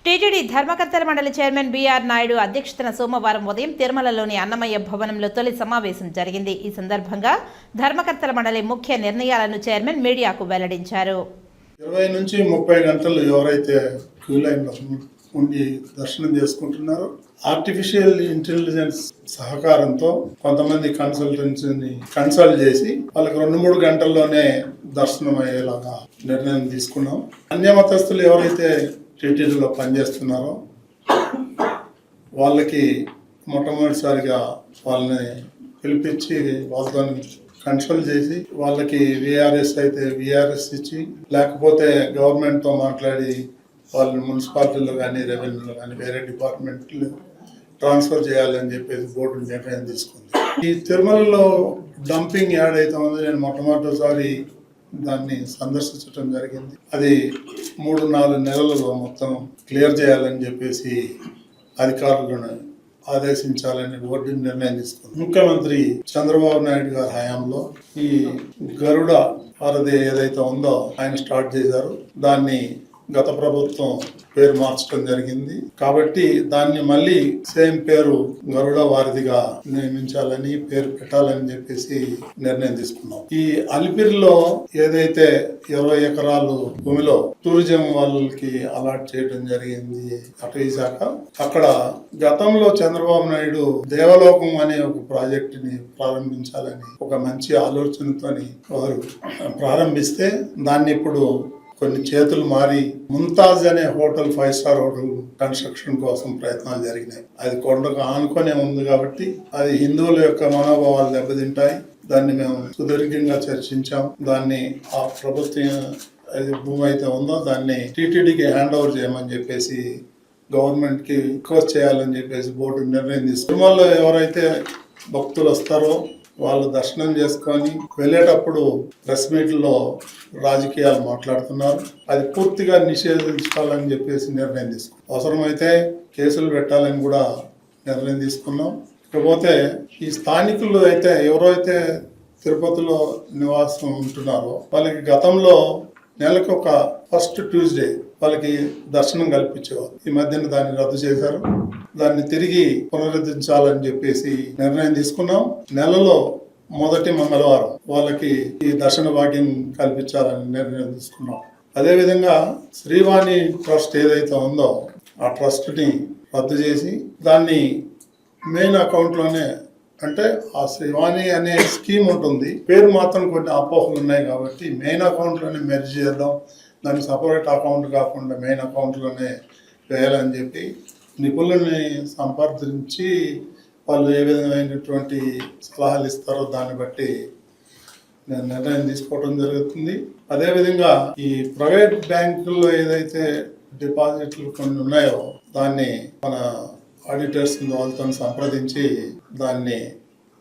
TTD ధర్మకర్తల మండలి chairman BR Naidu అధ్యక్షతన సోమవారం ఉదయం తిరుమలలోని అన్నమయ్య భవనంలో తొలి సమావేశం జరిగింది. ఈ సందర్భంగా ధర్మకర్తల మండలి ముఖ్య నిర్ణయాలను చైర్మన్ మీడియాకు వెల్లడించారు. 20 నుంచి 30 గంటలు ఎవరైతే క్యూ లైన్ ఉండి దర్శనం చేసుకుంటున్నారో ఆర్టిఫిషియల్ ఇంటెలిజెన్స్ సహకారంతో కొంతమంది కన్సల్టెన్సీని కన్సల్ట్ చేసి వాళ్ళకి 2-3 గంటల్లోనే దర్శనం అయ్యేలాగా నిర్ణయం తీసుకున్నాం. అన్యమతస్తులు ఎవరైతే టీటీడీలో పనిచేస్తున్నారో వాళ్ళకి మొట్టమొదటిసారిగా వాళ్ళని పిలిపించి వాళ్ళతో కన్సల్ట్ చేసి వాళ్ళకి విఆర్ఎస్ అయితే విఆర్ఎస్ ఇచ్చి, లేకపోతే గవర్నమెంట్తో మాట్లాడి వాళ్ళని మున్సిపాలిటీలో కానీ రెవెన్యూలో కానీ వేరే డిపార్ట్మెంట్లు ట్రాన్స్ఫర్ చేయాలని చెప్పేసి బోర్డు నిర్ణయం తీసుకుంది. ఈ తిరుమలలో డంపింగ్ యాడ్ అయితే ఉందో నేను మొట్టమొదటిసారి దాన్ని సందర్శించడం జరిగింది. అది 3-4 నెలలలో మొత్తం క్లియర్ చేయాలని చెప్పేసి అధికారులను ఆదేశించాలని బోర్డు నిర్ణయం తీసుకుంది. ముఖ్యమంత్రి చంద్రబాబు నాయుడు గారి హయాంలో ఈ గరుడ వారధి ఏదైతే ఉందో ఆయన స్టార్ట్ చేశారు. దాన్ని గత ప్రభుత్వం పేరు మార్చడం జరిగింది. కాబట్టి దాన్ని మళ్ళీ సేమ్ పేరు గరుడ వారధిగా నియమించాలని, పేరు పెట్టాలని చెప్పేసి నిర్ణయం తీసుకున్నాం. ఈ అలిపిరిలో ఏదైతే 20 ఎకరాలు భూమిలో టూరిజం వాళ్ళకి అలాట్ చేయడం జరిగింది అటవీ శాఖ, అక్కడ గతంలో చంద్రబాబు నాయుడు దేవలోకం అనే ఒక ప్రాజెక్ట్ ని ప్రారంభించాలని ఒక మంచి ఆలోచనతోని వారు ప్రారంభిస్తే దాన్ని ఇప్పుడు కొన్ని చేతులు మారి ముంతాజ్ అనే హోటల్ 5 స్టార్ హోటల్ కన్స్ట్రక్షన్ కోసం ప్రయత్నాలు జరిగినాయి. అది కొండకు ఆనుకొనే ఉంది కాబట్టి అది హిందువుల యొక్క మనోభావాలు దెబ్బతింటాయి. దాన్ని మేము సుదీర్ఘంగా చర్చించాం. దాన్ని ఆ ప్రభుత్వం భూమి అయితే ఉందో దాన్ని టీటీడీకి హ్యాండ్ ఓవర్ చేయమని చెప్పేసి గవర్నమెంట్ కి రిక్వెస్ట్ చేయాలని చెప్పేసి బోర్డు నిర్ణయం తీసుకుంది. తిరుమలలో ఎవరైతే భక్తులు వస్తారో వాళ్ళు దర్శనం చేసుకొని వెళ్ళేటప్పుడు ప్రెస్ మీట్లో రాజకీయాలు మాట్లాడుతున్నారు. అది పూర్తిగా నిషేధించాలని చెప్పేసి నిర్ణయం తీసుకున్నాం. అవసరమైతే కేసులు పెట్టాలని కూడా నిర్ణయం తీసుకున్నాం. ఇకపోతే ఈ స్థానికులు అయితే ఎవరైతే తిరుపతిలో నివాసం ఉంటున్నారో వాళ్ళకి గతంలో నెలకు ఒక ఫస్ట్ ట్యూస్డే వాళ్ళకి దర్శనం కల్పించేవారు. ఈ మధ్యన దాన్ని రద్దు చేశారు. దాన్ని తిరిగి పునరుద్ధరించాలని చెప్పేసి నిర్ణయం తీసుకున్నాం. నెలలో మొదటి మంగళవారం వాళ్ళకి ఈ దర్శన భాగ్యం కల్పించాలని నిర్ణయం తీసుకున్నాం. అదేవిధంగా శ్రీవాణి ట్రస్ట్ ఏదైతే ఉందో ఆ ట్రస్ట్ ని రద్దు చేసి దాన్ని మెయిన్ అకౌంట్ లోనే, అంటే ఆ శ్రీవాణి అనే స్కీమ్ ఉంటుంది, పేరు మాత్రం కొన్ని అపోహలు ఉన్నాయి కాబట్టి మెయిన్ అకౌంట్ లోనే మెర్జ్ చేద్దాం, దాన్ని సపరేట్ అకౌంట్ కాకుండా మెయిన్ అకౌంట్ లోనే వేయాలని చెప్పి నిపుణుల్ని సంప్రదించి వాళ్ళు ఏ విధమైనటువంటి సలహాలు ఇస్తారో దాన్ని బట్టి నేను నిర్ణయం తీసుకోవడం జరుగుతుంది. అదేవిధంగా ఈ ప్రైవేట్ బ్యాంకుల్లో ఏదైతే డిపాజిట్లు కొన్ని ఉన్నాయో దాన్ని మన ఆడిటర్స్ వాళ్ళతో సంప్రదించి దాన్ని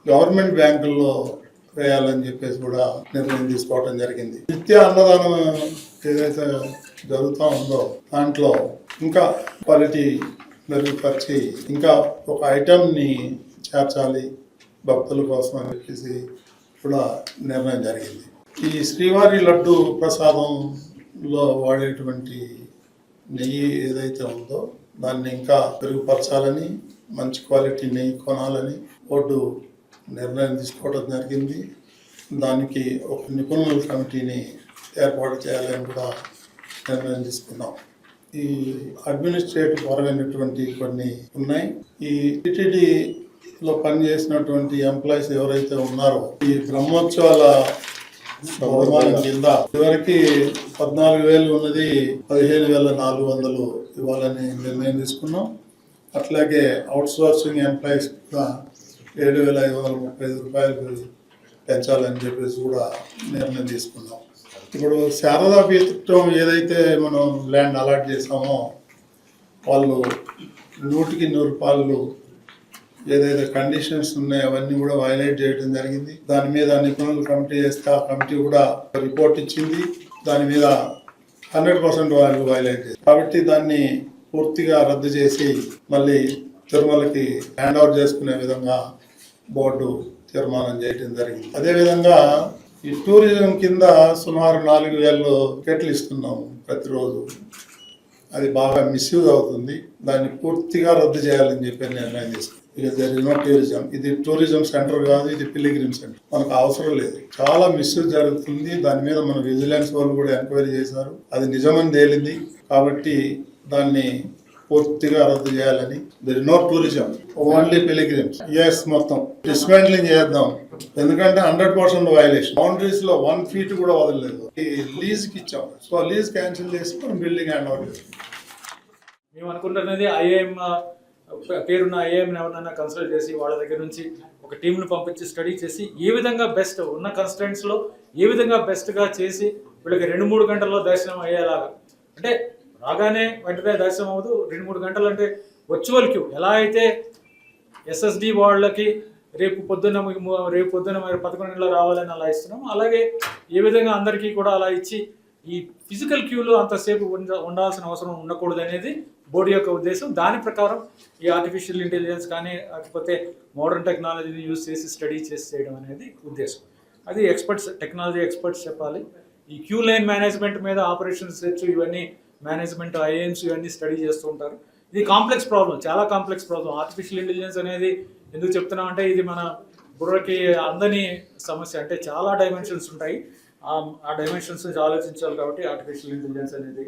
గవర్నమెంట్ బ్యాంకుల్లో వేయాలని చెప్పేసి కూడా నిర్ణయం తీసుకోవడం జరిగింది. నిత్య అన్నదానం ఏదైతే జరుగుతూ ఉందో దాంట్లో ఇంకా క్వాలిటీ మెరుగుపరిచి ఇంకా ఒక ఐటెంని చేర్చాలి భక్తుల కోసం అని చెప్పేసి కూడా నిర్ణయం జరిగింది. ఈ శ్రీవారి లడ్డు ప్రసాదంలో వాడేటువంటి నెయ్యి ఏదైతే ఉందో దాన్ని ఇంకా మెరుగుపరచాలని, మంచి క్వాలిటీ నెయ్యి కొనాలని బోర్డు నిర్ణయం తీసుకోవడం జరిగింది. దానికి ఒక నిపుణుల కమిటీని ఏర్పాటు చేయాలని కూడా నిర్ణయం తీసుకున్నాం. ఈ అడ్మినిస్ట్రేటివ్ పరమైనటువంటి కొన్ని ఉన్నాయి. ఈ టీటీడీలో పనిచేసినటువంటి ఎంప్లాయీస్ ఎవరైతే ఉన్నారో ఈ బ్రహ్మోత్సవాల కింద ఇదివరకు 14,000 ఉన్నది 15,400 ఇవ్వాలని నిర్ణయం తీసుకున్నాం. అట్లాగే అవుట్ సోర్సింగ్ ఎంప్లాయీస్ కూడా 7,535 రూపాయలు పెంచాలని చెప్పేసి కూడా నిర్ణయం తీసుకున్నాం. ఇప్పుడు శారదా పీఠం ఏదైతే మనం ల్యాండ్ అలాట్ చేసామో వాళ్ళు 100% ఏదైతే కండిషన్స్ ఉన్నాయో అవన్నీ కూడా వైలేట్ చేయడం జరిగింది. దాని మీద నిపుణులు కమిటీ చేస్తే ఆ కమిటీ కూడా రిపోర్ట్ ఇచ్చింది. దాని మీద 100% వాళ్ళు వైలేట్ చేస్తారు. కాబట్టి దాన్ని పూర్తిగా రద్దు చేసి మళ్ళీ తిరుమలకి హ్యాండ్ ఓవర్ చేసుకునే విధంగా బోర్డు తీర్మానం చేయడం జరిగింది. అదేవిధంగా ఈ టూరిజం కింద సుమారు 4,000 టికెట్లు ఇస్తున్నాము ప్రతిరోజు. అది బాగా మిస్యూజ్ అవుతుంది. దాన్ని పూర్తిగా రద్దు చేయాలని చెప్పి నిర్ణయం తీసుకుంది. ఇక దర్ ఇస్ నో టూరిజం. ఇది టూరిజం సెంటర్ కాదు, ఇది పిలిగ్రిమ్ సెంటర్. మనకు అవసరం లేదు. చాలా మిస్యూజ్ జరుగుతుంది. దాని మీద మన విజిలెన్స్ వాళ్ళు కూడా ఎంక్వైరీ చేశారు. అది నిజమని తేలింది. కాబట్టి దాన్ని పూర్తిగా రద్దు చేయాలని. There is no tourism, only pilgrims. Yes, మొత్తం డిస్మాంట్లింగ్ చేద్దాం. ఎందుకంటే 100% వైలేషన్. బౌండరీస్ లో 1 feet కూడా వదలలేదు. లీజ్ కి ఇచ్చాం. సో లీజ్ క్యాన్సిల్ చేసి మనం బిల్డింగ్ హ్యాండ్ ఓవర్ చేస్తాం. మేము అనుకుంటున్నది ఐఏఎం పేరున్న ఐఏఎంని ఎవరినైనా కన్సల్ట్ చేసి వాళ్ళ దగ్గర నుంచి ఒక టీంను పంపించి స్టడీ చేసి ఏ విధంగా బెస్ట్ ఉన్న కన్స్టెంట్స్లో ఏ విధంగా బెస్ట్గా చేసి వీళ్ళకి 2-3 గంటల్లో దర్శనం అయ్యేలాగా. అంటే రాగానే వెంటనే దర్శనం అవ్వదు. 2-3 గంటలు అంటే వర్చువల్ క్యూ. ఎలా అయితే ఎస్ఎస్డి వాళ్ళకి రేపు పొద్దున్న 11 గంటల రావాలని అలా ఇస్తున్నాం, అలాగే ఏ విధంగా అందరికీ కూడా అలా ఇచ్చి ఈ ఫిజికల్ క్యూలో అంతసేపు ఉండాల్సిన అవసరం ఉండకూడదు అనేది బోర్డు యొక్క ఉద్దేశం. దాని ప్రకారం ఈ ఆర్టిఫిషియల్ ఇంటెలిజెన్స్ కానీ లేకపోతే మోడర్న్ టెక్నాలజీని యూజ్ చేసి స్టడీ చేసి చేయడం అనేది ఉద్దేశం. అది ఎక్స్పర్ట్స్, టెక్నాలజీ ఎక్స్పర్ట్స్ చెప్పాలి. ఈ క్యూ లైన్ మేనేజ్మెంట్ మీద ఆపరేషన్స్ రీసెర్చ్ ఇవన్నీ మేనేజ్మెంట్ ఐఏఎమ్స్ ఇవన్నీ స్టడీ చేస్తూ ఉంటారు. ఇది కాంప్లెక్స్ ప్రాబ్లం, చాలా కాంప్లెక్స్ ప్రాబ్లం. ఆర్టిఫిషియల్ ఇంటెలిజెన్స్ అనేది ఎందుకు చెప్తున్నామంటే ఇది మన బుర్రకి అందని సమస్య. అంటే చాలా డైమెన్షన్స్ ఉంటాయి. ఆ డైమెన్షన్స్ నుంచి ఆలోచించాలి కాబట్టి ఆర్టిఫిషియల్ ఇంటెలిజెన్స్ అనేది